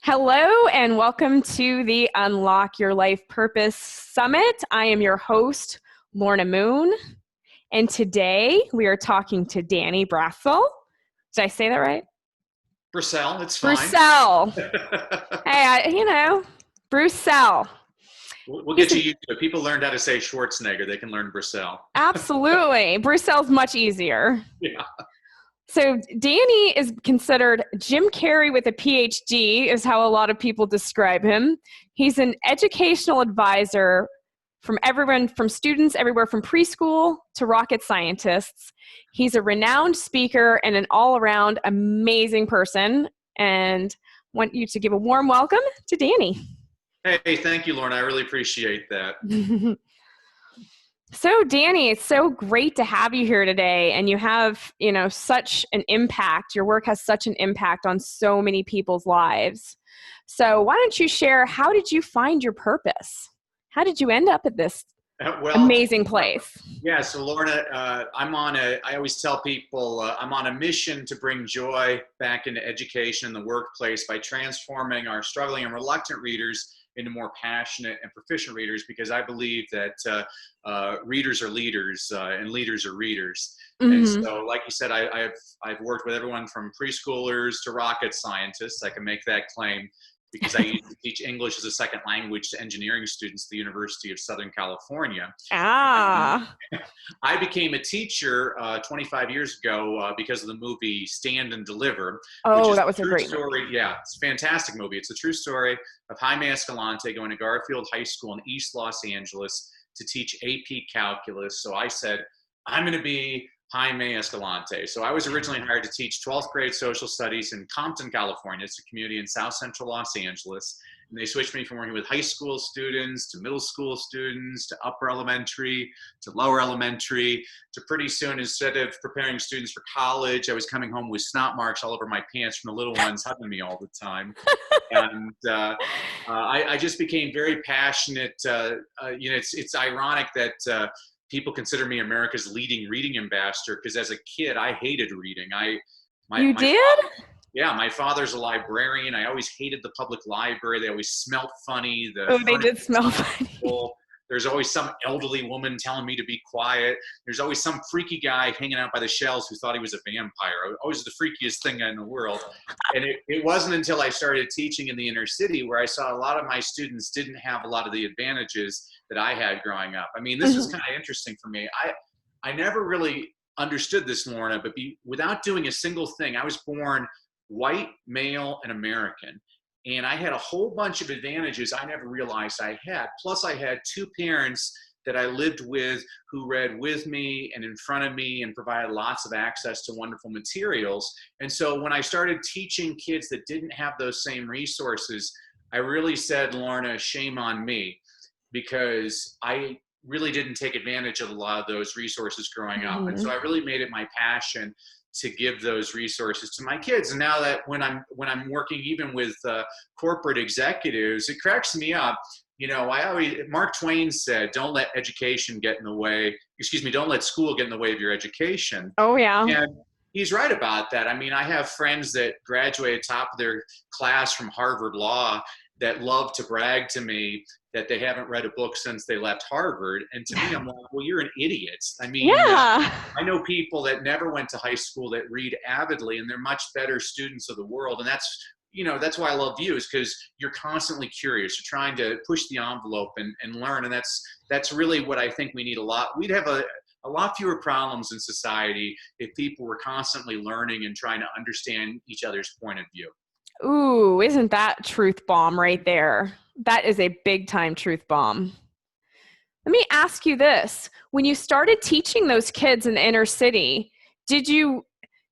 Hello, and welcome to the Unlock Your Life Purpose Summit. I am your host, Lorna Moon, and today we are talking to Danny Brassell. Did I say that right? Brassell, it's fine. Brassell. Brassell. We'll He's get you an, used to it. People learned how to say Schwarzenegger. They can learn Brassell. absolutely. Brassell's much easier. Yeah. So Danny is considered Jim Carrey with a PhD, is how a lot of people describe him. He's an educational advisor from everyone, from students everywhere from preschool to rocket scientists. He's a renowned speaker and an all-around amazing person. And want you to give a warm welcome to Danny. Hey, thank you, Lauren. I really appreciate that. So, Danny, it's so great to have you here today. And you have, such an impact. Your work has such an impact on so many people's lives. So why don't you share, how did you find your purpose? How did you end up at this amazing place? Yeah, so Lorna, I always tell people I'm on a mission to bring joy back into education and the workplace by transforming our struggling and reluctant readers into more passionate and proficient readers, because I believe that readers are leaders and leaders are readers. Mm-hmm. And so, like you said, I've worked with everyone from preschoolers to rocket scientists. I can make that claim because I used to teach English as a second language to engineering students at the University of Southern California. Ah. I became a teacher 25 years ago because of the movie Stand and Deliver. Oh, that was a great story. movie. Yeah, it's a fantastic movie. It's a true story of Jaime Escalante going to Garfield High School in East Los Angeles to teach AP Calculus. So I said, I'm going to be Jaime Escalante. So I was originally hired to teach 12th grade social studies in Compton, California. It's a community in South Central Los Angeles. And they switched me from working with high school students to middle school students to upper elementary to lower elementary to pretty soon, instead of preparing students for college, I was coming home with snot marks all over my pants from the little ones hugging me all the time. And I just became very passionate. It's ironic that people consider me America's leading reading ambassador, because as a kid, I hated reading. You did? Yeah, my father's a librarian. I always hated the public library. They always smelled funny. They did smell funny. There's always some elderly woman telling me to be quiet. There's always some freaky guy hanging out by the shelves who thought he was a vampire. Always the freakiest thing in the world. And it wasn't until I started teaching in the inner city where I saw a lot of my students didn't have a lot of the advantages that I had growing up. I mean, this is kind of interesting for me. I never really understood this, Lorna, but without doing a single thing, I was born white, male, and American. And I had a whole bunch of advantages I never realized I had. Plus, I had two parents that I lived with who read with me and in front of me and provided lots of access to wonderful materials. And so when I started teaching kids that didn't have those same resources, I really said, Lorna, shame on me, because I really didn't take advantage of a lot of those resources growing up. And so I really made it my passion to give those resources to my kids. And now that when I'm working even with corporate executives, it cracks me up. Mark Twain said, don't let education get in the way, don't let school get in the way of your education. Oh, yeah. And he's right about that. I mean, I have friends that graduated top of their class from Harvard Law that love to brag to me that they haven't read a book since they left Harvard. And to me, I'm like, well, you're an idiot. I mean, yeah. I know people that never went to high school that read avidly, and they're much better students of the world. And that's why I love you, is because you're constantly curious. You're trying to push the envelope and learn. And that's really what I think we need a lot. We'd have a lot fewer problems in society if people were constantly learning and trying to understand each other's point of view. Ooh, isn't that truth bomb right there? That is a big time truth bomb. Let me ask you this. When you started teaching those kids in the inner city, did you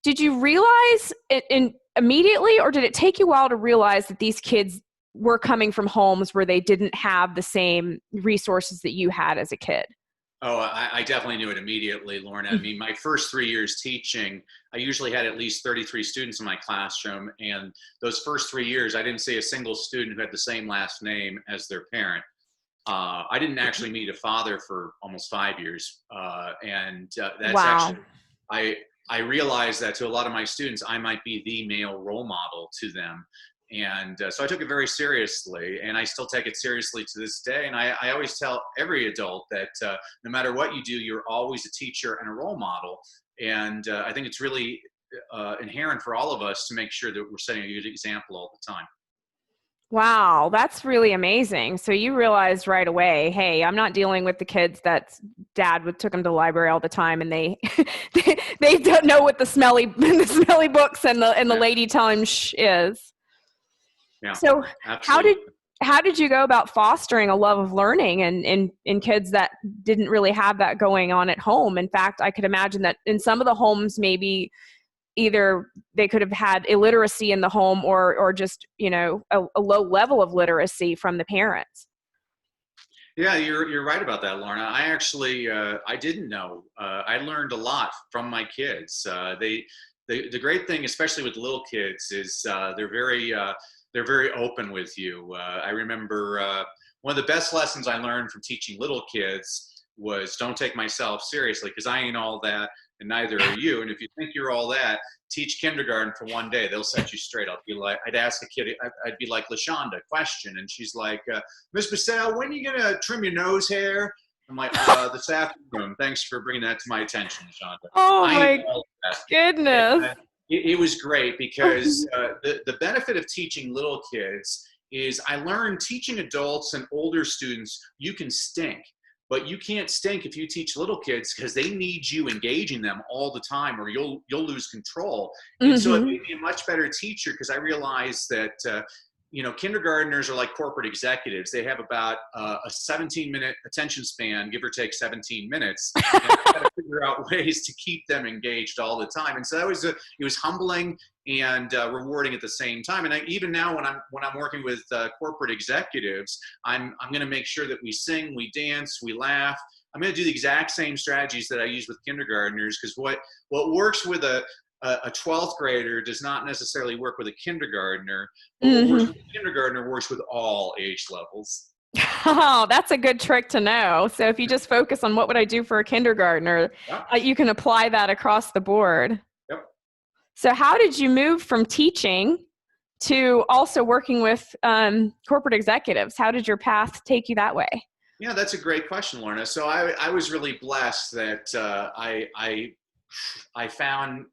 realize it immediately, or did it take you a while to realize that these kids were coming from homes where they didn't have the same resources that you had as a kid? Oh, I definitely knew it immediately, Lorna. I mean, my first 3 years teaching, I usually had at least 33 students in my classroom. And those first 3 years, I didn't see a single student who had the same last name as their parent. I didn't actually meet a father for almost 5 years. That's wow. Actually, I realized that to a lot of my students, I might be the male role model to them. And so I took it very seriously, and I still take it seriously to this day. And I always tell every adult that no matter what you do, you're always a teacher and a role model. And I think it's really inherent for all of us to make sure that we're setting a good example all the time. Wow, that's really amazing. So you realized right away, hey, I'm not dealing with the kids that dad took them to the library all the time, and they they don't know what the smelly the smelly books and the Yeah. lady time is. Yeah, So absolutely. how did you go about fostering a love of learning in kids that didn't really have that going on at home? In fact, I could imagine that in some of the homes, maybe either they could have had illiteracy in the home or just, a low level of literacy from the parents. Yeah, you're right about that, Lorna. I actually I didn't know. I learned a lot from my kids. The great thing, especially with little kids, is they're very open with you. I remember one of the best lessons I learned from teaching little kids was don't take myself seriously, because I ain't all that, and neither are you. And if you think you're all that, teach kindergarten for one day. They'll set you straight. I'd ask a kid, I'd be like, LaShonda, question. And she's like, Miss Brassell, when are you going to trim your nose hair? I'm like, this afternoon. Thanks for bringing that to my attention, LaShonda. Oh I my ain't all that. goodness. And, it was great because the benefit of teaching little kids is I learned teaching adults and older students, you can stink. But you can't stink if you teach little kids, because they need you engaging them all the time, or you'll lose control. And so it made me a much better teacher, because I realized that kindergartners are like corporate executives. They have about a 17-minute attention span, give or take 17 minutes. And I got to figure out ways to keep them engaged all the time. And so it was humbling and rewarding at the same time. And even now, when I'm working with corporate executives, I'm going to make sure that we sing, we dance, we laugh. I'm going to do the exact same strategies that I use with kindergartners, because what works with a 12th grader does not necessarily work with a kindergartner. But what works with a kindergartner works with all age levels. Oh, that's a good trick to know. So if you just focus on what would I do for a kindergartner, Yep. you can apply that across the board. Yep. So how did you move from teaching to also working with corporate executives? How did your path take you that way? Yeah, that's a great question, Lorna. So I was really blessed that I found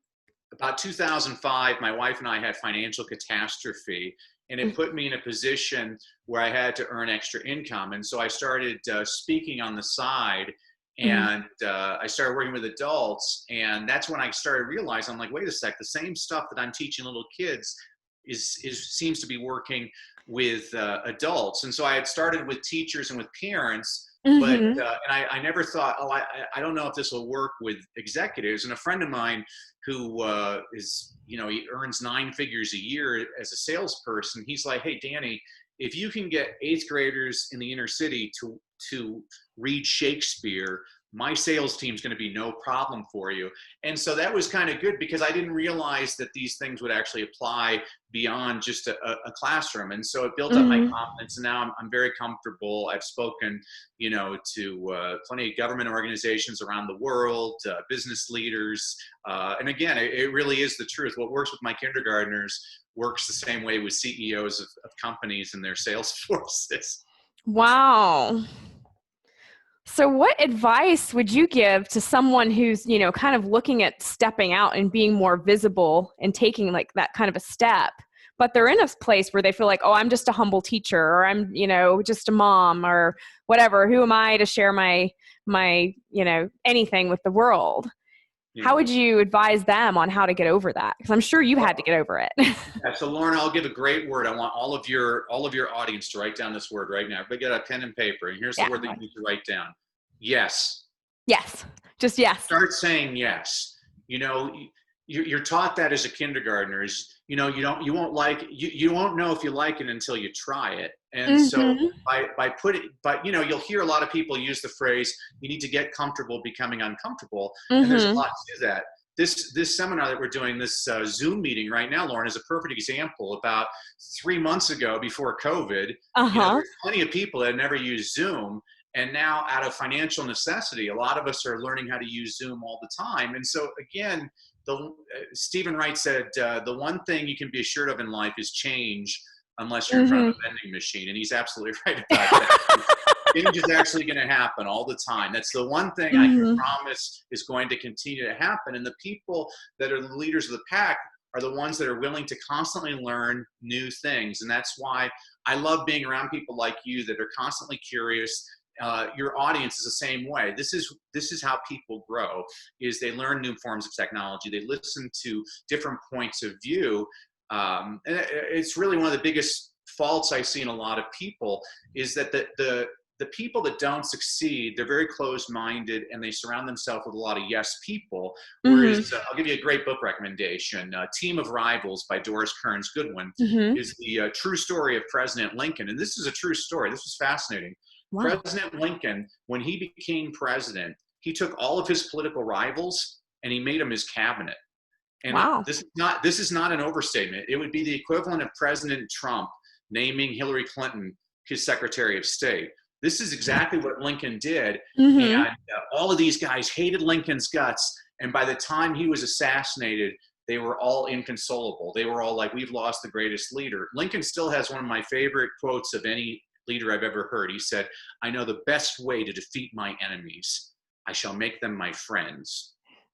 about 2005, my wife and I had financial catastrophe, and it put me in a position where I had to earn extra income. And so I started speaking on the side, and I started working with adults. And that's when I started realizing, I'm like, wait a sec, the same stuff that I'm teaching little kids seems to be working with adults. And so I had started with teachers and with parents, but and I never thought, I don't know if this will work with executives. And a friend of mine who he earns 9 figures a year as a salesperson, he's like, hey, Danny, if you can get 8th graders in the inner city to read Shakespeare, my sales team's going to be no problem for you. And so that was kind of good, because I didn't realize that these things would actually apply beyond just a classroom. And so it built up my confidence, and now I'm very comfortable. I've spoken, to plenty of government organizations around the world, business leaders. And again, it really is the truth. What works with my kindergartners works the same way with CEOs of companies and their sales forces. Wow. So what advice would you give to someone who's, kind of looking at stepping out and being more visible and taking like that kind of a step, but they're in a place where they feel like, oh, I'm just a humble teacher, or I'm, just a mom, or whatever. Who am I to share my anything with the world? Yeah. How would you advise them on how to get over that? Because I'm sure you had to get over it. Yeah, so Lauren, I'll give a great word. I want all of your audience to write down this word right now. Everybody get a pen and paper, and here's the word that you need to write down. Yes. Yes. Just yes. Start saying yes. You're taught that as a kindergartner. You won't know if you like it until you try it. And so you'll hear a lot of people use the phrase, you need to get comfortable becoming uncomfortable. And there's a lot to that. This seminar that we're doing, this Zoom meeting right now, Lauren, is a perfect example. About 3 months ago, before COVID, there's plenty of people that had never used Zoom. And now, out of financial necessity, a lot of us are learning how to use Zoom all the time. And so, again, Stephen Wright said, the one thing you can be assured of in life is change, unless you're in front of Mm-hmm. a vending machine. And he's absolutely right about that. Change is actually going to happen all the time. That's the one thing I can Mm-hmm. promise is going to continue to happen. And the people that are the leaders of the pack are the ones that are willing to constantly learn new things. And that's why I love being around people like you that are constantly curious. Your audience is the same way. This is how people grow, is they learn new forms of technology. They listen to different points of view. And it's really one of the biggest faults I see in a lot of people is that the people that don't succeed, they're very closed-minded and they surround themselves with a lot of yes people. Mm-hmm. Whereas I'll give you a great book recommendation. Team of Rivals by Doris Kearns Goodwin Mm-hmm. is the true story of President Lincoln. And this is a true story. This was fascinating. Wow. President Lincoln, when he became president, he took all of his political rivals and he made them his cabinet. And Wow. this is not an overstatement. It would be the equivalent of President Trump naming Hillary Clinton his Secretary of State. This is exactly what Lincoln did. Mm-hmm. And all of these guys hated Lincoln's guts. And by the time he was assassinated, they were all inconsolable. They were all like, we've lost the greatest leader. Lincoln still has one of my favorite quotes of any leader I've ever heard. He said, I know the best way to defeat my enemies. I shall make them my friends.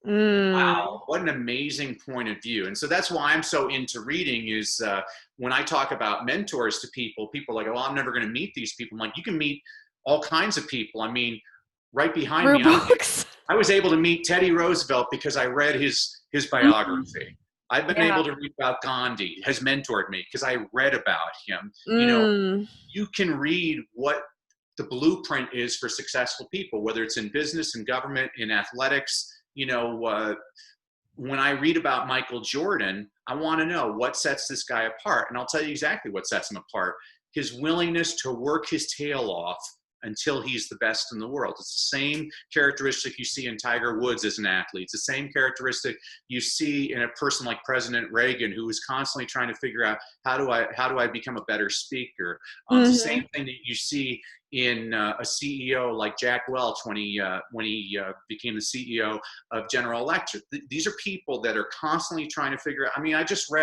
Wow, what an amazing point of view. And so that's why I'm so into reading is when I talk about mentors to people, people are like, well, I'm never going to meet these people. I'm like, you can meet all kinds of people. I mean, right behind Through me, books. I was able to meet Teddy Roosevelt because I read his biography. I've been able to read about Gandhi, has mentored me because I read about him. You know, you can read what the blueprint is for successful people, whether it's in business, in government, in athletics. You know, when I read about Michael Jordan, I want to know what sets this guy apart. And I'll tell you exactly what sets him apart. His willingness to work his tail off until he's the best in the world. It's the same characteristic you see in Tiger Woods as an athlete. It's the same characteristic you see in a person like President Reagan, who is constantly trying to figure out how do I become a better speaker. It's the same thing that you see in a CEO like Jack Welch when he became the CEO of General Electric. These are people that are constantly trying to figure out. I mean, I just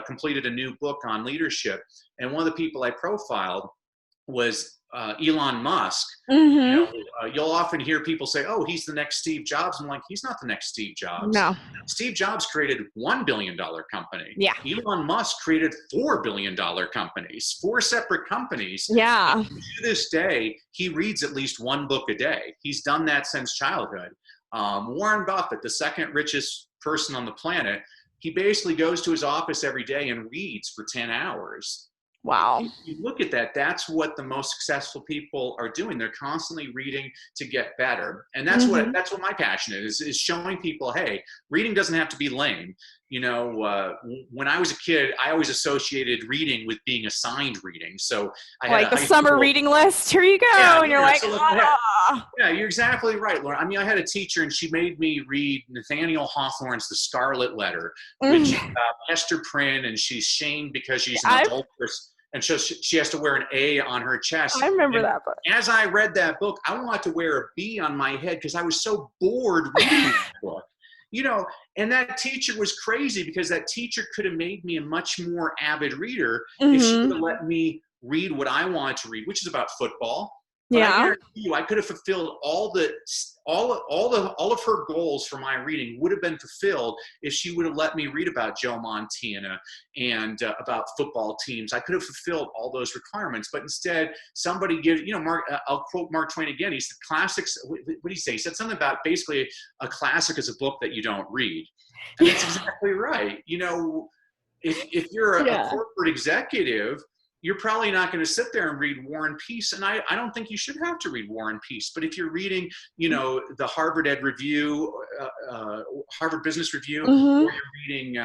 completed a new book on leadership, and one of the people I profiled was Elon Musk. Mm-hmm. You know, you'll often hear people say, "Oh, he's the next Steve Jobs." I'm like, he's not the next Steve Jobs. No. Steve Jobs created $1 billion company. Yeah. Elon Musk created $4 billion companies, 4 separate companies. Yeah. And to this day, he reads at least 1 book a day. He's done that since childhood. Warren Buffett, the second richest person on the planet, he basically goes to his office every day and reads for 10 hours. Wow. If you look at that, that's what the most successful people are doing. They're constantly reading to get better. And that's what my passion is showing people, hey, reading doesn't have to be lame. You know, when I was a kid, I always associated reading with being assigned reading. So I had like the summer reading list. Here you go. Yeah, and you're like, yeah, you're exactly right, Lauren. I mean, I had a teacher and she made me read Nathaniel Hawthorne's The Scarlet Letter, which is about Hester Prynne, and she's shamed because she's an adulteress. And so she has to wear an A on her chest. I remember that book. As I read that book, I wanted to wear a B on my head because I was so bored reading that book. You know, and that teacher was crazy because that teacher could have made me a much more avid reader if she would have let me read what I wanted to read, which is about football. But I guarantee you, I could have fulfilled all of her goals for my reading would have been fulfilled if she would have let me read about Joe Montana and about football teams. I could have fulfilled all those requirements, but instead somebody gives, you know, Mark, I'll quote Mark Twain again. He said, classics, what did he say? He said something about basically a classic is a book that you don't read. And that's exactly right. You know, if you're a corporate executive, you're probably not going to sit there and read War and Peace. And I don't think you should have to read War and Peace. But if you're reading, you know, the Harvard Ed Review, Harvard Business Review, or you're reading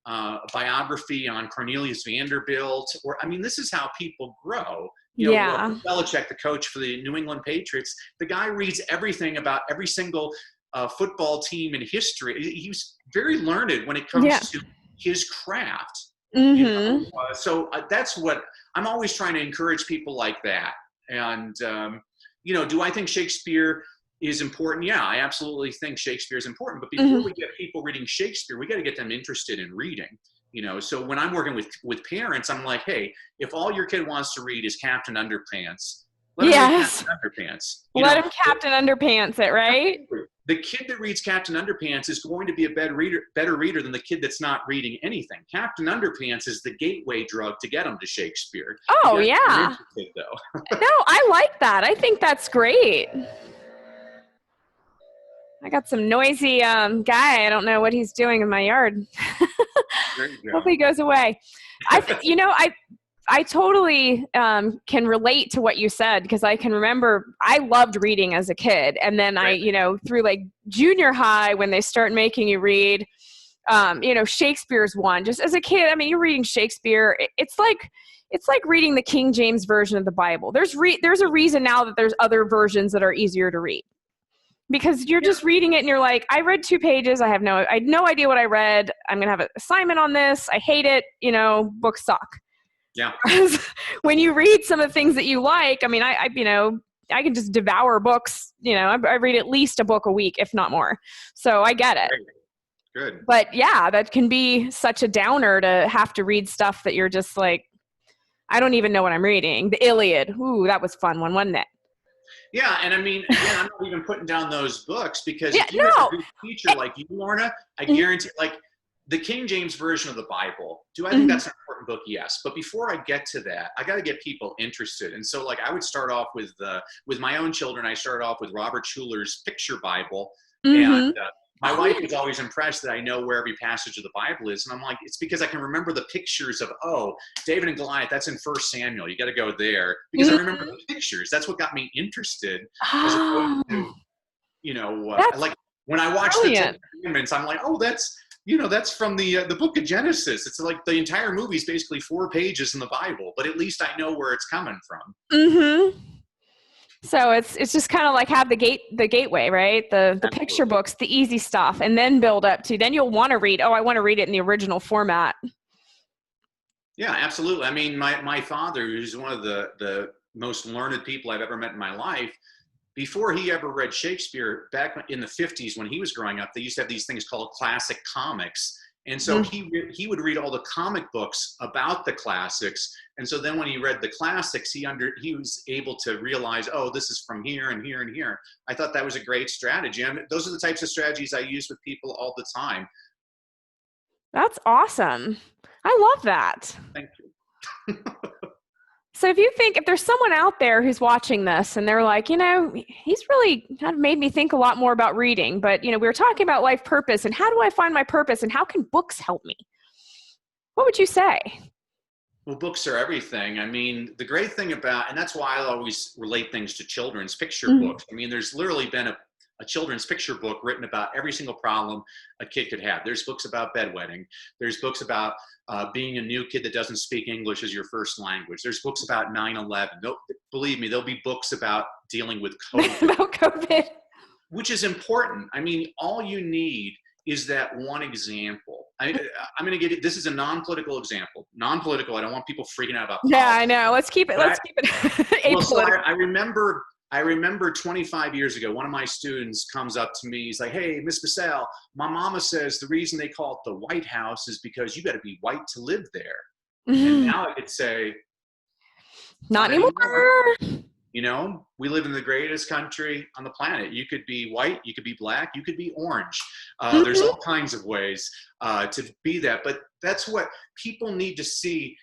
a biography on Cornelius Vanderbilt, or, I mean, this is how people grow. You know, Belichick, the coach for the New England Patriots, the guy reads everything about every single football team in history. He's very learned when it comes to his craft. You know? So that's what I'm always trying to encourage people like that. And, you know, do I think Shakespeare is important. Yeah, I absolutely think Shakespeare is important. But before we get people reading Shakespeare, we got to get them interested in reading. So when I'm working with parents, I'm like, hey, if all your kid wants to read is Captain Underpants, let him read Captain Underpants. Let him Captain Underpants it, right? The kid that reads Captain Underpants is going to be a better reader than the kid that's not reading anything. Captain Underpants is the gateway drug to get them to Shakespeare. Oh, yeah. Though. No, I like that. I think that's great. I got some noisy guy. I don't know what he's doing in my yard. Hope he goes away. I totally can relate to what you said, because I can remember I loved reading as a kid. And then through like junior high, when they start making you read, Shakespeare's one. Just as a kid, I mean, you're reading Shakespeare. It's like reading the King James version of the Bible. There's a reason now that there's other versions that are easier to read. Because you're just reading it and you're like, I read 2 pages. I had no idea what I read. I'm going to have an assignment on this. I hate it. Books suck. Yeah. When you read some of the things that you like, I mean, I can just devour books. I read at least a book a week, if not more. So I get it. Good. But yeah, that can be such a downer to have to read stuff that you're just like, I don't even know what I'm reading. The Iliad. Ooh, that was fun one, wasn't it? Yeah, and I mean, again, I'm not even putting down those books, because if you have a good teacher like you, Lorna, I guarantee, like, the King James Version of the Bible, do I think that's an important book? Yes. But before I get to that, I got to get people interested. And so, like, I would start off with my own children. I started off with Robert Schuller's Picture Bible. And my wife is always impressed that I know where every passage of the Bible is. And I'm like, it's because I can remember the pictures of, David and Goliath, that's in 1 Samuel. You got to go there. Because I remember the pictures. That's what got me interested. As opposed to, like when I watched the Ten Commandments, I'm like, that's from the book of Genesis. It's like the entire movie is basically 4 pages in the Bible, but at least I know where it's coming from. So it's just kind of like have the gateway, right? The picture books, the easy stuff, and then build up to, then you'll want to read, I want to read it in the original format. Yeah, absolutely. I mean, my father, who's one of the most learned people I've ever met in my life, before he ever read Shakespeare, back in the 50s when he was growing up, they used to have these things called classic comics. And so he would read all the comic books about the classics. And so then when he read the classics, he was able to realize, this is from here and here and here. I thought that was a great strategy. I mean, those are the types of strategies I use with people all the time. That's awesome. I love that. Thank you. So if there's someone out there who's watching this and they're like, he's really kind of made me think a lot more about reading, but, we were talking about life purpose and how do I find my purpose and how can books help me? What would you say? Well, books are everything. I mean, the great thing about, and that's why I always relate things to children's picture books. I mean, there's literally been a children's picture book written about every single problem a kid could have. There's books about bedwetting. There's books about being a new kid that doesn't speak English as your first language. There's books about 9/11. Believe me, there'll be books about dealing with COVID. About COVID. Which is important. I mean, all you need is that one example. I'm going to give you, this is a non-political example. Non-political, I don't want people freaking out about politics. Yeah, I know. Let's keep it apolitical. So I remember 25 years ago, one of my students comes up to me. He's like, hey, Miss Brassell, my mama says the reason they call it the White House is because you got to be white to live there. And now I could say, not anymore. We live in the greatest country on the planet. You could be white, you could be black, you could be orange. There's all kinds of ways to be that. But that's what people need to see.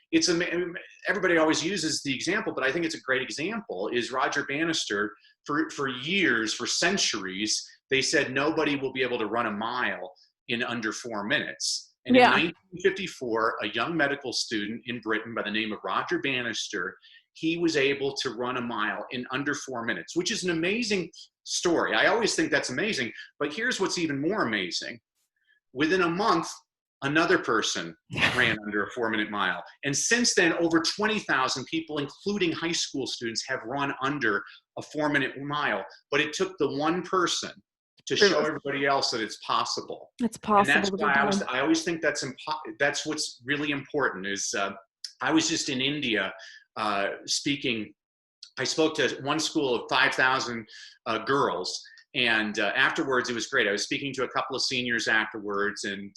Everybody always uses the example, but I think it's a great example, is Roger Bannister. For years, for centuries, they said nobody will be able to run a mile in under 4 minutes. And in 1954, a young medical student in Britain by the name of Roger Bannister, he was able to run a mile in under 4 minutes, which is an amazing story. I always think that's amazing, but here's what's even more amazing. Within a month, another person ran under a 4-minute mile. And since then, over 20,000 people, including high school students, have run under a 4-minute mile. But it took the one person to show everybody else that it's possible. It's possible. And that's why I always think that's what's really important is I was just in India speaking. I spoke to one school of 5,000 girls, And afterwards, it was great. I was speaking to a couple of seniors afterwards, and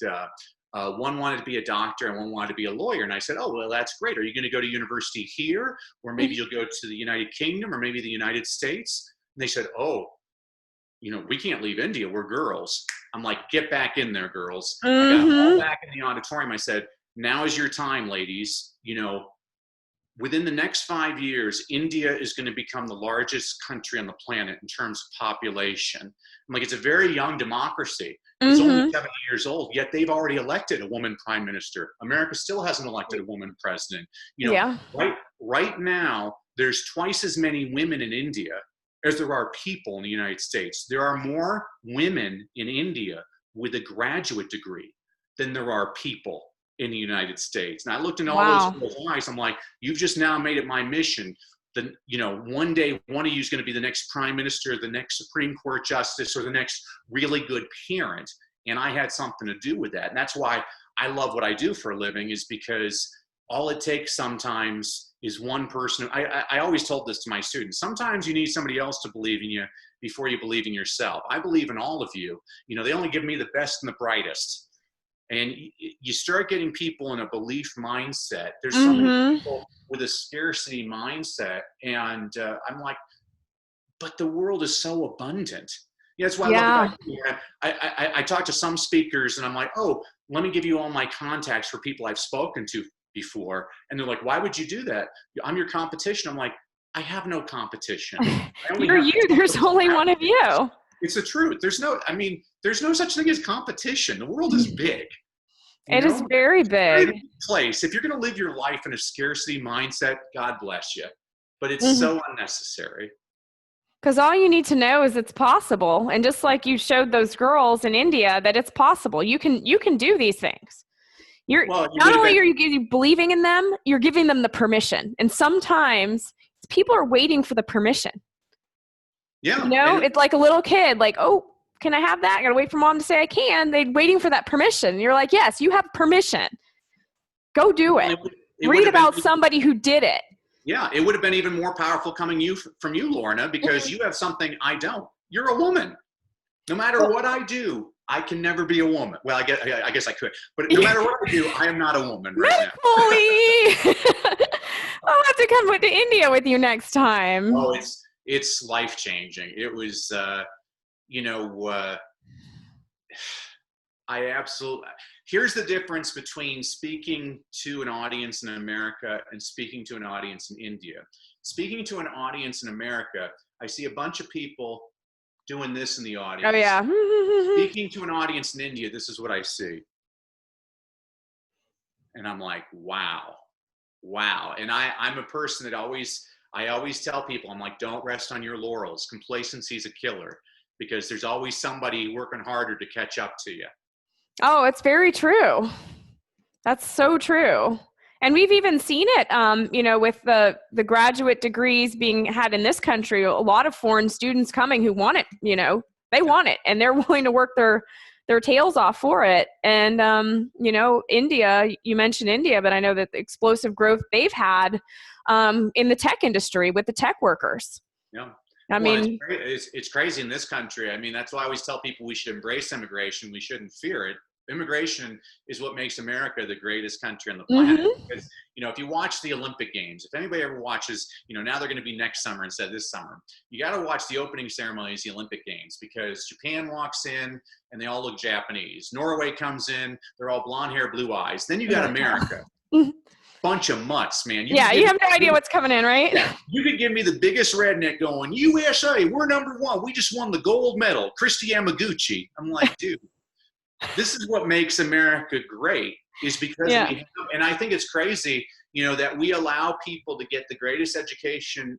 one wanted to be a doctor and one wanted to be a lawyer. And I said, oh, well, that's great. Are you going to go to university here? Or maybe you'll go to the United Kingdom or maybe the United States? And they said, oh, we can't leave India. We're girls. I'm like, get back in there, girls. I got them all back in the auditorium. I said, now is your time, ladies. Within the next 5 years, India is going to become the largest country on the planet in terms of population. I'm like, it's a very young democracy. It's only 70 years old, yet they've already elected a woman prime minister. America still hasn't elected a woman president. Right now, there's twice as many women in India as there are people in the United States. There are more women in India with a graduate degree than there are people in the United States. And I looked in all those people's eyes. I'm like, you've just now made it my mission. Then, one day, one of you is going to be the next prime minister, the next Supreme Court justice, or the next really good parent. And I had something to do with that. And that's why I love what I do for a living, is because all it takes sometimes is one person. I always told this to my students. Sometimes you need somebody else to believe in you before you believe in yourself. I believe in all of you. They only give me the best and the brightest. And you start getting people in a belief mindset. There's so many people with a scarcity mindset. And I'm like, but the world is so abundant. That's why I love it. I talk to some speakers and I'm like, oh, let me give you all my contacts for people I've spoken to before. And they're like, why would you do that? I'm your competition. I'm like, I have no competition. You're you. There's only one of you. It's the truth. There's no such thing as competition. The world is big. It is very big. Place. If you're going to live your life in a scarcity mindset, God bless you. But it's so unnecessary. Because all you need to know is it's possible. And just like you showed those girls in India that it's possible. You can do these things. Not only are you believing in them, you're giving them the permission. And sometimes people are waiting for the permission. Yeah. It's like a little kid, like, oh, can I have that? I gotta wait for mom to say I can. They're waiting for that permission. And you're like, yes, you have permission. Go do it. Read about somebody who did it. Yeah, it would have been even more powerful coming from you, Lorna, because you have something I don't. You're a woman. No matter what I do, I can never be a woman. Well, I guess I could, but no matter what I do, I am not a woman right now. I'll have to come to India with you next time. Oh, it's life-changing. It was, here's the difference between speaking to an audience in America and speaking to an audience in India. Speaking to an audience in America, I see a bunch of people doing this in the audience. Oh, yeah. Speaking to an audience in India, this is what I see. And I'm like, wow. And I'm a person that I always tell people, I'm like, don't rest on your laurels. Complacency is a killer, because there's always somebody working harder to catch up to you. Oh, it's very true. That's so true. And we've even seen it, with the graduate degrees being had in this country, a lot of foreign students coming who want it, they want it and they're willing to work their tails off for it. And, India, you mentioned India, but I know that the explosive growth they've had in the tech industry with the tech workers. Yeah. It's crazy in this country. I mean, that's why I always tell people we should embrace immigration. We shouldn't fear it. Immigration is what makes America the greatest country on the planet. Because, if you watch the Olympic Games, if anybody ever watches, now they're going to be next summer instead of this summer. You got to watch the opening ceremonies, the Olympic Games, because Japan walks in and they all look Japanese. Norway comes in, they're all blonde hair, blue eyes. Then you got America. Bunch of mutts, man. You have no idea what's coming in, right? Yeah. You could give me the biggest redneck going, USA, we're number one. We just won the gold medal. Christy Yamaguchi. I'm like, dude, this is what makes America great, is because and I think it's crazy, that we allow people to get the greatest education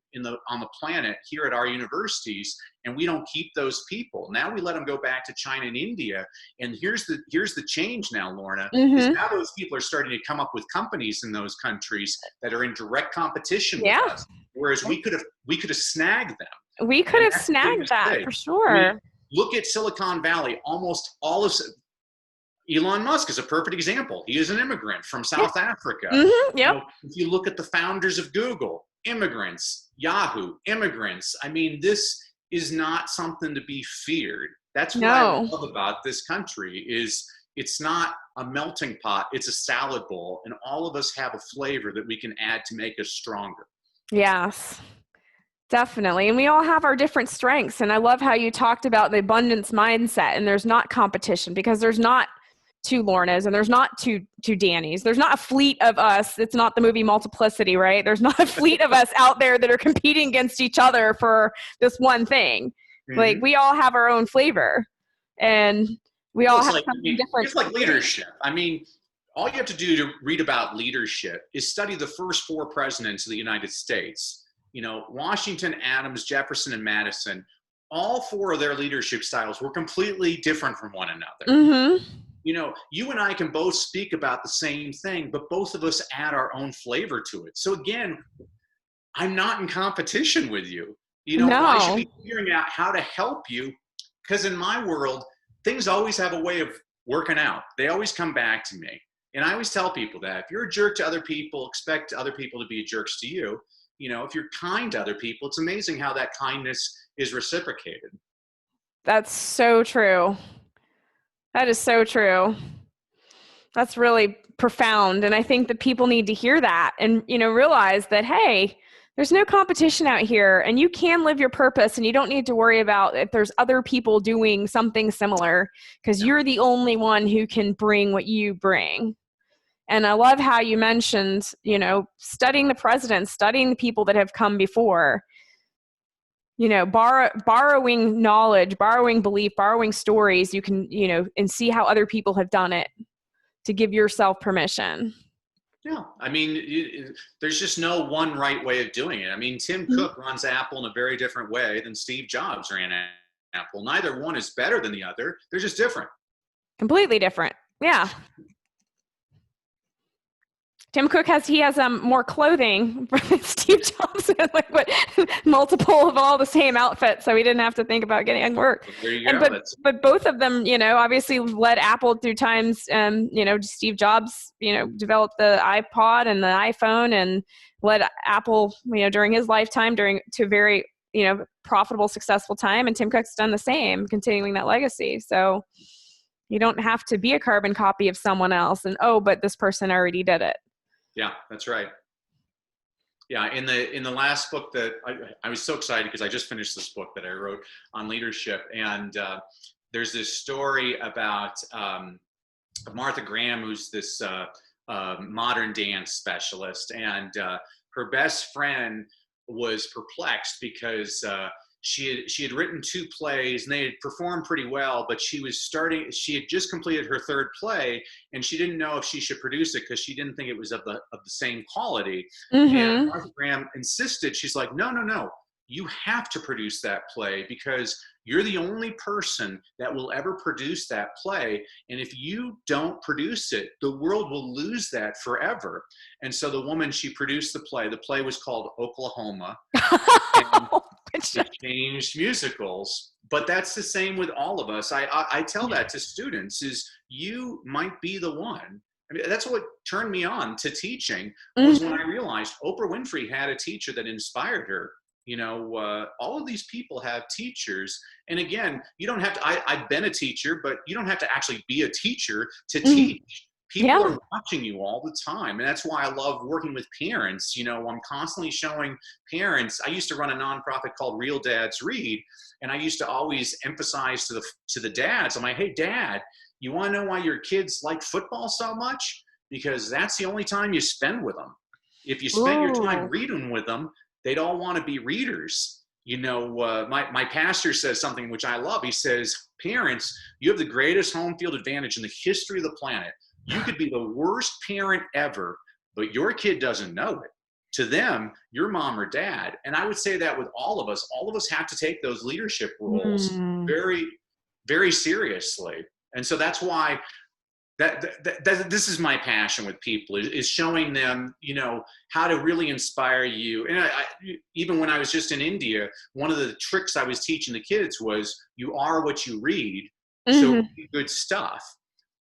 on the planet here at our universities, and we don't keep those people. Now we let them go back to China and India. And here's the change now, Lorna, is now those people are starting to come up with companies in those countries that are in direct competition with us. Whereas we could have snagged them. We could have snagged that for sure. I mean, look at Silicon Valley. Almost all of Elon Musk is a perfect example. He is an immigrant from South Africa. If you look at the founders of Google, immigrants, Yahoo, immigrants. I mean, this is not something to be feared. That's what I No. love about this country is it's not a melting pot, it's a salad bowl, and all of us have a flavor that we can add to make us stronger. Yes. Definitely. And we all have our different strengths. And I love how you talked about the abundance mindset, and there's not competition because there's not two Lornas and there's not two Dannys. There's not a fleet of us. It's not the movie Multiplicity, right? There's not a fleet of us out there that are competing against each other for this one thing. Like, we all have our own flavor, and we all have something different. It's like leadership. I mean, all you have to do to read about leadership is study the first 4 presidents of the United States. You know, Washington, Adams, Jefferson, and Madison, all 4 of their leadership styles were completely different from one another. You know, you and I can both speak about the same thing, but both of us add our own flavor to it. So again, I'm not in competition with you. You know, I should be figuring out how to help you, because in my world, things always have a way of working out. They always come back to me. And I always tell people that if you're a jerk to other people, expect other people to be jerks to you. You know, if you're kind to other people, it's amazing how that kindness is reciprocated. That's so true. That is so true. That's really profound. And I think that people need to hear that and, you know, realize that, hey, there's no competition out here, and you can live your purpose, and you don't need to worry about if there's other people doing something similar, because you're the only one who can bring what you bring. And I love how you mentioned, you know, studying the presidents, studying the people that have come before, you know, borrowing knowledge, borrowing belief, borrowing stories, you can, you know, and see how other people have done it to give yourself permission. Yeah, I mean, there's just no one right way of doing it. I mean, Tim Cook runs Apple in a very different way than Steve Jobs ran Apple. Neither one is better than the other. They're just different. Completely different. Yeah. Tim Cook has more clothing than Steve Jobs, like what, multiple of all the same outfits, so he didn't have to think about getting work. There you go. But both of them, you know, obviously led Apple through times. You know, Steve Jobs, you know, developed the iPod and the iPhone, and led Apple, you know, during his lifetime to a very, you know, profitable, successful time. And Tim Cook's done the same, continuing that legacy. So you don't have to be a carbon copy of someone else, and but this person already did it. Yeah, that's right. Yeah, in the last book that I was so excited because I just finished this book that I wrote on leadership, and there's this story about Martha Graham, who's this modern dance specialist, and her best friend was perplexed because she had written 2 plays and they had performed pretty well, but she had just completed her 3rd play, and she didn't know if she should produce it because she didn't think it was of the same quality. And Martha Graham insisted. She's like, no, you have to produce that play because you're the only person that will ever produce that play. And if you don't produce it, the world will lose that forever. And so the woman, she produced the play. The play was called Oklahoma. And it changed musicals, but that's the same with all of us. I tell that to students is you might be the one. I mean, that's what turned me on to teaching was when I realized Oprah Winfrey had a teacher that inspired her. You know, all of these people have teachers. And again, you don't have to, I've been a teacher, but you don't have to actually be a teacher to teach. People are watching you all the time. And that's why I love working with parents. You know, I'm constantly showing parents. I used to run a nonprofit called Real Dads Read. And I used to always emphasize to the dads, I'm like, hey, Dad, you want to know why your kids like football so much? Because that's the only time you spend with them. If you spend your time reading with them, they'd all want to be readers. You know, my pastor says something which I love. He says, parents, you have the greatest home field advantage in the history of the planet. You could be the worst parent ever, but your kid doesn't know it. To them, your mom or dad. And I would say that with all of us. All of us have to take those leadership roles very, very seriously. And so that's why that this is my passion with people is showing them, you know, how to really inspire you. And even when I was just in India, one of the tricks I was teaching the kids was you are what you read. So read good stuff.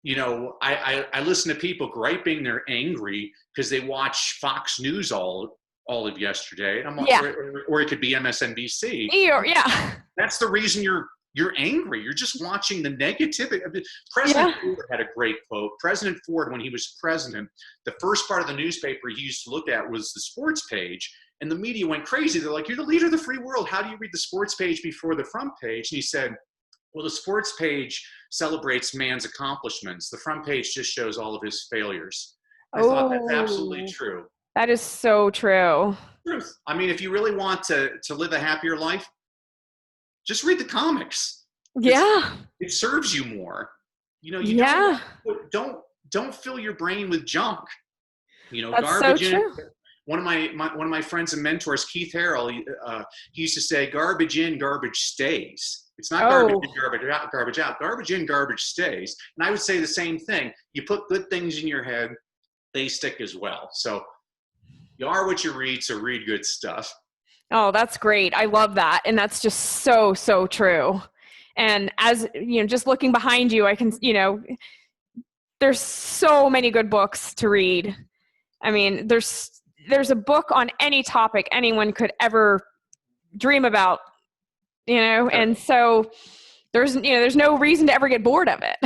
You know, I listen to people griping, they're angry because they watch Fox News all all of yesterday. And I'm like, Yeah. or it could be MSNBC. Yeah. That's the reason you're angry. You're just watching the negativity. I mean, President Yeah. Ford had a great quote. President Ford, when he was president, the first part of the newspaper he used to look at was the sports page. And the media went crazy. They're like, you're the leader of the free world. How do you read the sports page before the front page? And he said, well, the sports page celebrates man's accomplishments. The front page just shows all of his failures. I thought that's absolutely Oh, true. that is so true. Truth. I mean, if you really want to live a happier life, just read the comics. Yeah. It serves you more. You know, you Yeah. don't fill your brain with junk. You know, That's so garbage in. true. One of my friends and mentors, Keith Harrell, he used to say, "Garbage in, garbage stays." It's not garbage Oh, in, garbage out, garbage out. Garbage in, garbage stays. And I would say the same thing. You put good things in your head, they stick as well. So you are what you read, so read good stuff. oh, that's great. I love that. And that's just so, so true. And as you know, just looking behind you, I can, there's so many good books to read. I mean, there's a book on any topic anyone could ever dream about, and so there's no reason to ever get bored of it.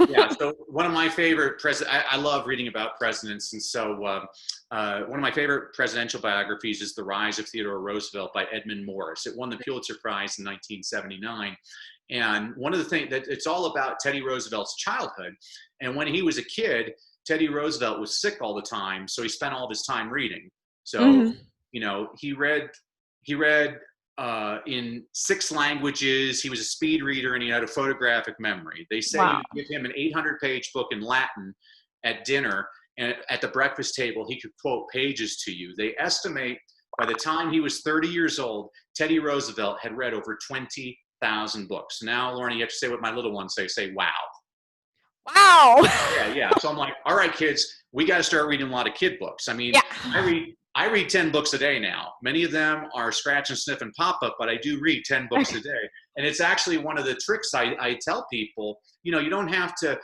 Yeah, so one of my favorite I love reading about presidents, and so one of my favorite presidential biographies is The Rise of Theodore Roosevelt by Edmund Morris. It won the Pulitzer Prize in 1979. And one of the things that it's all about Teddy Roosevelt's childhood. And when he was a kid, Teddy Roosevelt was sick all the time, so he spent all of his time reading. So, Mm-hmm. He read in 6 languages. He was a speed reader, and he had a photographic memory. They say Wow. you give him an 800-page book in Latin at dinner, and at the breakfast table, he could quote pages to you. They estimate by the time he was 30 years old, Teddy Roosevelt had read over 20,000 books. Now, Lorna, you have to say what my little ones say. Say, wow. Wow. Yeah. So I'm like, all right, kids, we got to start reading a lot of kid books. I mean, Yeah. I read 10 books a day now. Many of them are scratch and sniff and pop up, but I do read 10 books a day. And it's actually one of the tricks I tell people, you don't have to,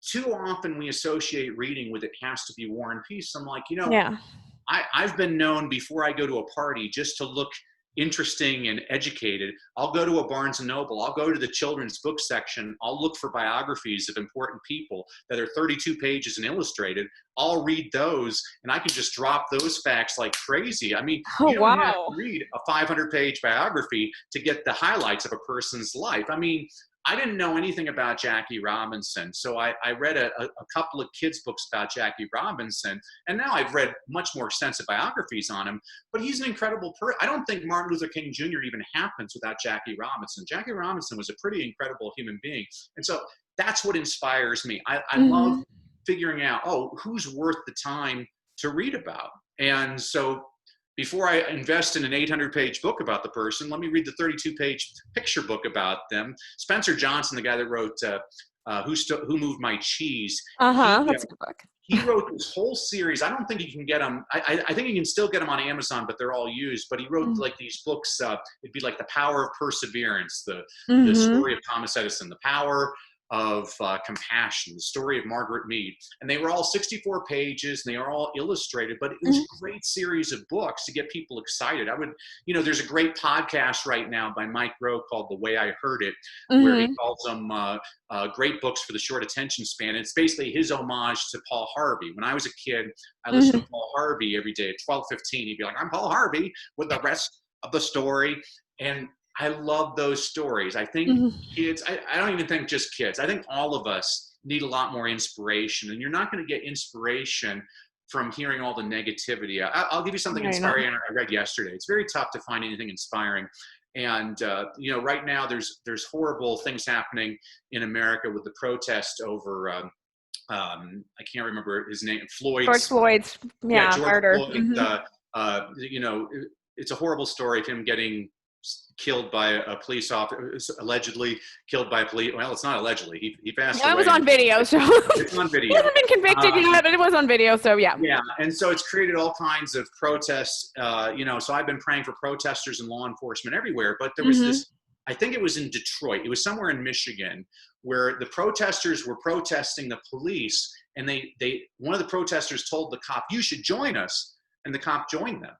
too often we associate reading with it has to be War and Peace. I'm like, Yeah. I've been known before I go to a party just to look interesting and educated. I'll go to a Barnes and Noble. I'll go to the children's book section. I'll look for biographies of important people that are 32 pages and illustrated. I'll read those, and I can just drop those facts like crazy. I mean, Oh, you don't have wow. to read a 500-page biography to get the highlights of a person's life. I mean, I didn't know anything about Jackie Robinson, so I read a couple of kids' books about Jackie Robinson, and now I've read much more extensive biographies on him. But he's an incredible person. I don't think Martin Luther King Jr. even happens without Jackie Robinson. Jackie Robinson was a pretty incredible human being, and so that's what inspires me. I love figuring out, who's worth the time to read about, and so before I invest in an 800-page book about the person, let me read the 32-page picture book about them. Spencer Johnson, the guy that wrote Who Moved My Cheese, That's a good book. he wrote this whole series. I don't think you can get them. I think you can still get them on Amazon, but they're all used. But he wrote like these books. It'd be like The Power of Perseverance, the story of Thomas Edison, The Power of Compassion, the story of Margaret Mead. And they were all 64 pages, and they are all illustrated, but it was a great series of books to get people excited. There's a great podcast right now by Mike Rowe called The Way I Heard It, where he calls them great books for the short attention span. It's basically his homage to Paul Harvey. When I was a kid, I listened to Paul Harvey every day at 12:15. He'd be like, I'm Paul Harvey with the rest of the story. And I love those stories. I think kids, I don't even think just kids. I think all of us need a lot more inspiration. And you're not going to get inspiration from hearing all the negativity. I'll give you something inspiring I read yesterday. It's very tough to find anything inspiring. And, right now there's horrible things happening in America with the protest over, I can't remember his name, George Floyd's, George murder. Floyd. It's a horrible story of him getting killed by a police officer, allegedly killed by a police. Well, it's not allegedly. He passed away. It was on video, so it's on video. He hasn't been convicted yet, but it was on video, so yeah. Yeah, and so it's created all kinds of protests. So I've been praying for protesters and law enforcement everywhere. But there was this. I think it was in Detroit. It was somewhere in Michigan where the protesters were protesting the police, and one of the protesters told the cop, "You should join us," and the cop joined them.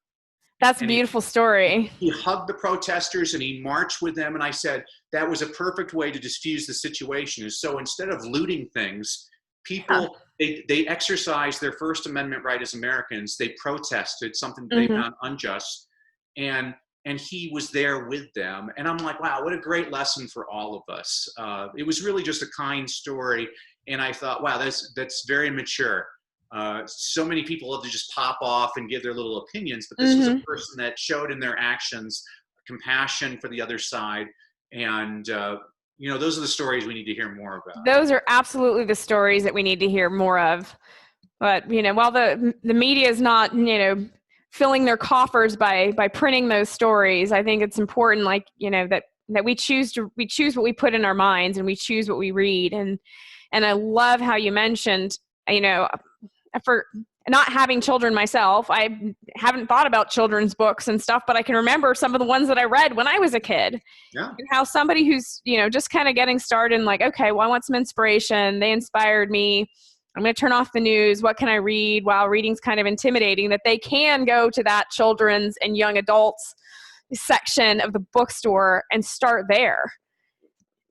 That's a And beautiful story. he hugged the protesters and he marched with them. And I said, that was a perfect way to diffuse the situation. Is so instead of looting things, Yeah. people, they exercised their First Amendment right as Americans. They protested something they Mm-hmm. found unjust. And and he was there with them. And I'm like, wow, what a great lesson for all of us. It was really just a kind story. And I thought, wow, that's very mature. So many people love to just pop off and give their little opinions, but this was a Mm-hmm. person that showed in their actions compassion for the other side. And, those are the stories we need to hear more about. Those are absolutely the stories that we need to hear more of. But, while the media is not, filling their coffers by printing those stories, I think it's important, like, that we choose what we put in our minds, and we choose what we read. And I love how you mentioned, for not having children myself, I haven't thought about children's books and stuff, but I can remember some of the ones that I read when I was a kid. Yeah. And how somebody who's, just kind of getting started and like, okay, well, I want some inspiration. They inspired me. I'm going to turn off the news. What can I read? While reading's kind of intimidating, that they can go to that children's and young adults section of the bookstore and start there.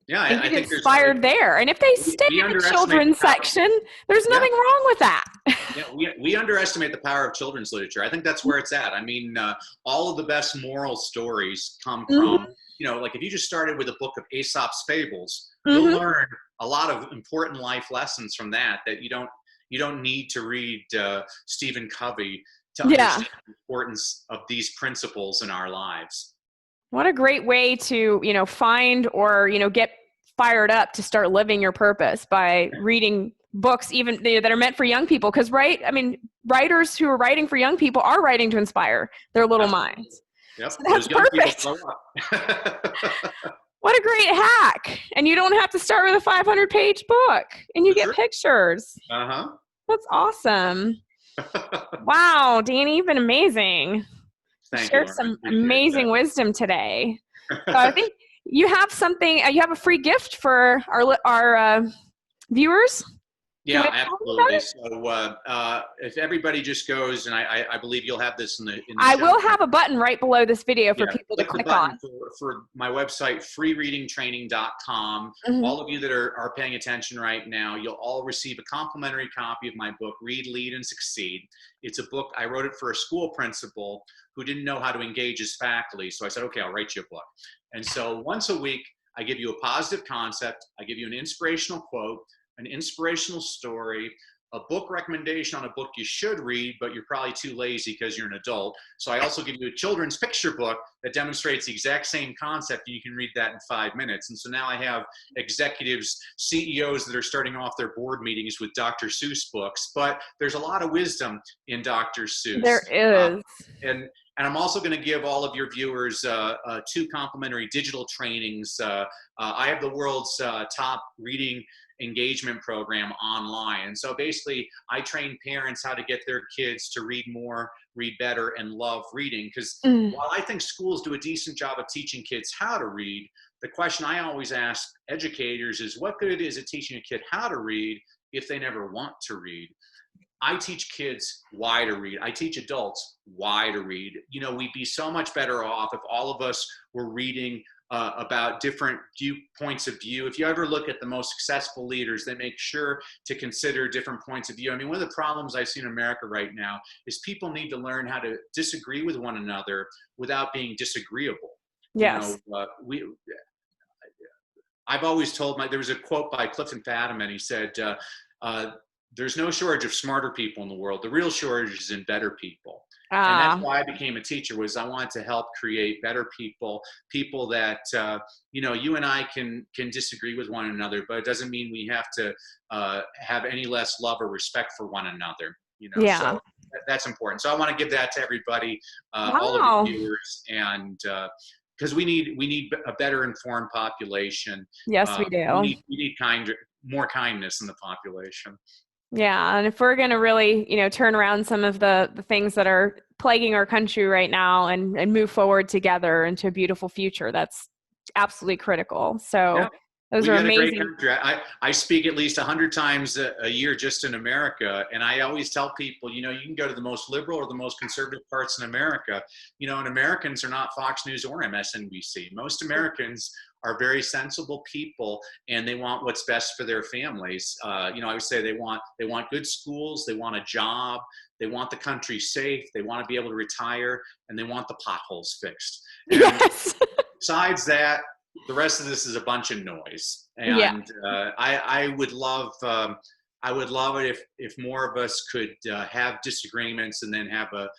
Yeah, And I get think inspired there. And if they stay we in the underestimate children's the power. section, there's Yeah. nothing wrong with that. Yeah, we underestimate the power of children's literature. I think that's where it's at. I mean, all of the best moral stories come from, like if you just started with a book of Aesop's fables, you'll learn a lot of important life lessons from that you don't need to read Stephen Covey to understand the importance of these principles in our lives. What a great way to, find or, get fired up to start living your purpose by reading books even that are meant for young people. Because, writers who are writing for young people are writing to inspire their little minds. Yep. So that's perfect. What a great hack. And you don't have to start with a 500-page book, and you get pictures. Uh-huh. That's awesome. Wow, Danny, you've been amazing. Shared some amazing wisdom today. So I think you have something. You have a free gift for our viewers. Yeah, absolutely. So if everybody just goes, and I believe you'll have this in the I will have a button right below this video for people to click on. For my website, freereadingtraining.com. All of you that are paying attention right now, you'll all receive a complimentary copy of my book, Read, Lead, and Succeed. It's a book, I wrote it for a school principal who didn't know how to engage his faculty. So I said, okay, I'll write you a book. And so once a week, I give you a positive concept. I give you an inspirational quote, an inspirational story, a book recommendation on a book you should read, but you're probably too lazy because you're an adult. So I also give you a children's picture book that demonstrates the exact same concept, and you can read that in 5 minutes. And so now I have executives, CEOs that are starting off their board meetings with Dr. Seuss books, but there's a lot of wisdom in Dr. Seuss. There is. And I'm also going to give all of your viewers 2 complimentary digital trainings. I have the world's top reading engagement program online. And so basically, I train parents how to get their kids to read more, read better, and love reading. Because while I think schools do a decent job of teaching kids how to read, the question I always ask educators is, what good is it teaching a kid how to read if they never want to read? I teach kids why to read. I teach adults why to read. We'd be so much better off if all of us were reading about different points of view. If you ever look at the most successful leaders, they make sure to consider different points of view. I mean, one of the problems I see in America right now is people need to learn how to disagree with one another without being disagreeable. Yes. I've always told there was a quote by Clifton Fadiman. He said, there's no shortage of smarter people in the world. The real shortage is in better people. And that's why I became a teacher, was I wanted to help create better people that, you and I can disagree with one another, but it doesn't mean we have to have any less love or respect for one another. So that's important. So I want to give that to everybody, all of the viewers, and because we need a better informed population. Yes, we do. We need more kindness in the population. Yeah, and if we're going to really, turn around some of the things that are plaguing our country right now and move forward together into a beautiful future, that's absolutely critical. So Those We've are got a great amazing. country. I speak at least 100 times a year just in America. And I always tell people, you know, you can go to the most liberal or the most conservative parts in America, you know, and Americans are not Fox News or MSNBC. Most Americans are very sensible people and they want what's best for their families. You know, I would say they want good schools, they want a job, they want the country safe, they want to be able to retire, and they want the potholes fixed. And Yes. besides that, the rest of this is a bunch of noise. Yeah. And I would love it if more of us could have disagreements and then have a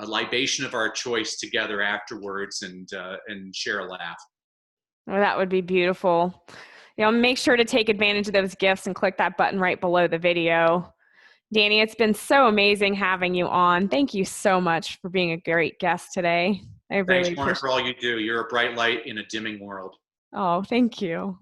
libation of our choice together afterwards and share a laugh. Well, that would be beautiful. You know, make sure to take advantage of those gifts and click that button right below the video. Danny, it's been so amazing having you on. Thank you so much for being a great guest today. I Thanks, really Lauren, appreciate for all you do. You're a bright light in a dimming world. Oh, thank you.